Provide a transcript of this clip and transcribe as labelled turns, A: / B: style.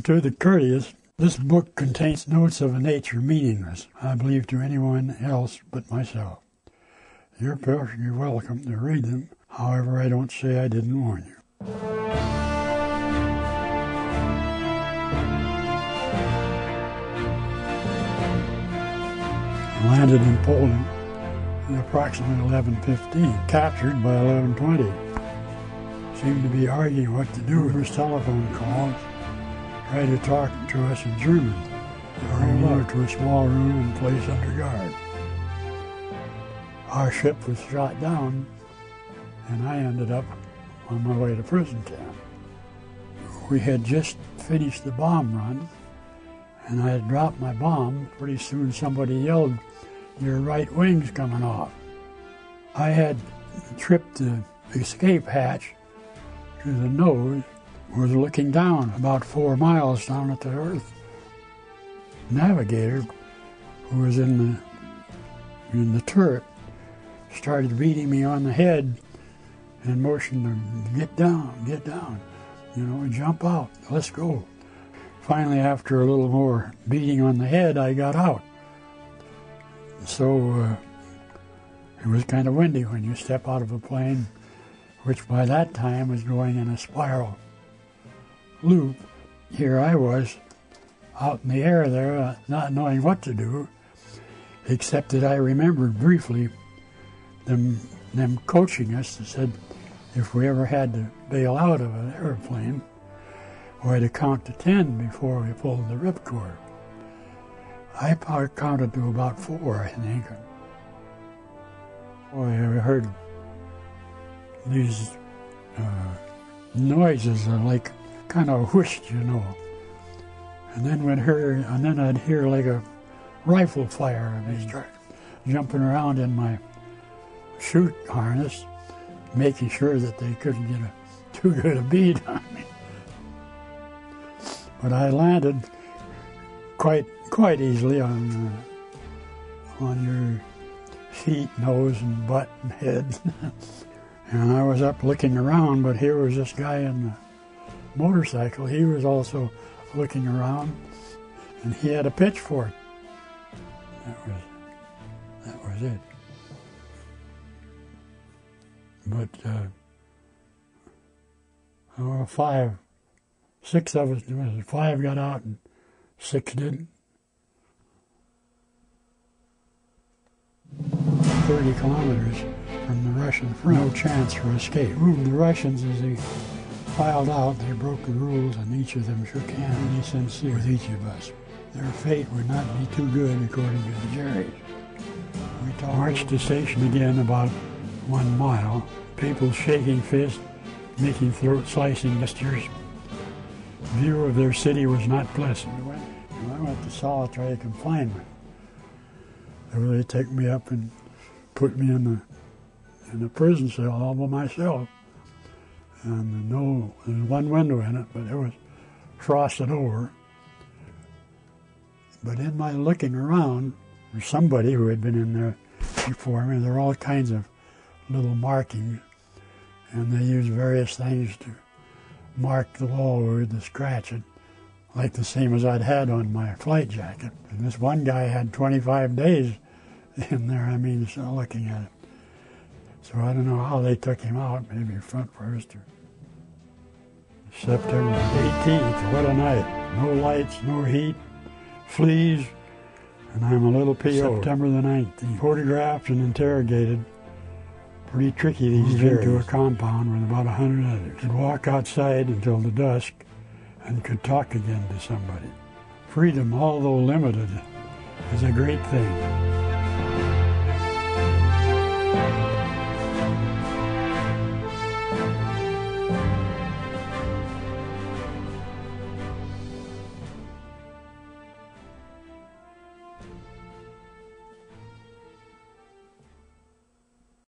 A: To the courteous, this book contains notes of a nature meaningless, I believe, to anyone else but myself. You're perfectly welcome to read them. However, I don't say I didn't warn you. I landed in Poland at approximately 11:15, captured by 11:20. Seemed to be arguing what to do with his telephone calls, tried to talk to us in German. We were moved to a small room and placed under guard. Our ship was shot down, and I ended up on my way to prison camp. We had just finished the bomb run, and I had dropped my bomb. Pretty soon somebody yelled, "Your right wing's coming off." I had tripped the escape hatch to the nose, was looking down about 4 miles down at the earth. Navigator, who was in the turret, started beating me on the head and motioned to get down, jump out, let's go. Finally, after a little more beating on the head, I got out. So it was kind of windy when you step out of a plane, which by that time was going in a spiral loop. Here I was out in the air there, not knowing what to do, except that I remembered briefly them coaching us. They said if we ever had to bail out of an airplane, we had to count to 10 before we pulled the ripcord. I counted to about 4, I think. I heard these noises like kind of whooshed, and then I'd hear like a rifle fire, and they start jumping around in my chute harness, making sure that they couldn't get too good a bead on me. But I landed quite easily on your feet, nose, and butt and head. And I was up looking around, but here was this guy in the motorcycle. He was also looking around, and he had a pitchfork. That was it. But 6 of us, 5 got out and 6 didn't. 30 kilometers from the Russian front. No chance for escape. The Russians, as they filed out, they broke the rules, and each of them shook hands, really sincere, with each of us. Their fate would not be too good, according to the Diaries. We marched to station again about 1 mile, people shaking fists, making throat-slicing gestures. View of their city was not pleasant. I went to solitary confinement. They took me up and put me in a prison cell all by myself. And there's one window in it, but it was frosted over. But in my looking around, there's somebody who had been in there before me. There were all kinds of little markings, and they used various things to mark the wall to scratch it, like the same as I'd had on my flight jacket. And this one guy had 25 days in there, so looking at it. So I don't know how they took him out, maybe front first or September 18th, what a night. No lights, no heat, fleas, and I'm a little P.O. September the 19th. Photographed and interrogated. Pretty tricky these days. Into a compound with about 100 others. Could walk outside until the dusk and could talk again to somebody. Freedom, although limited, is a great thing.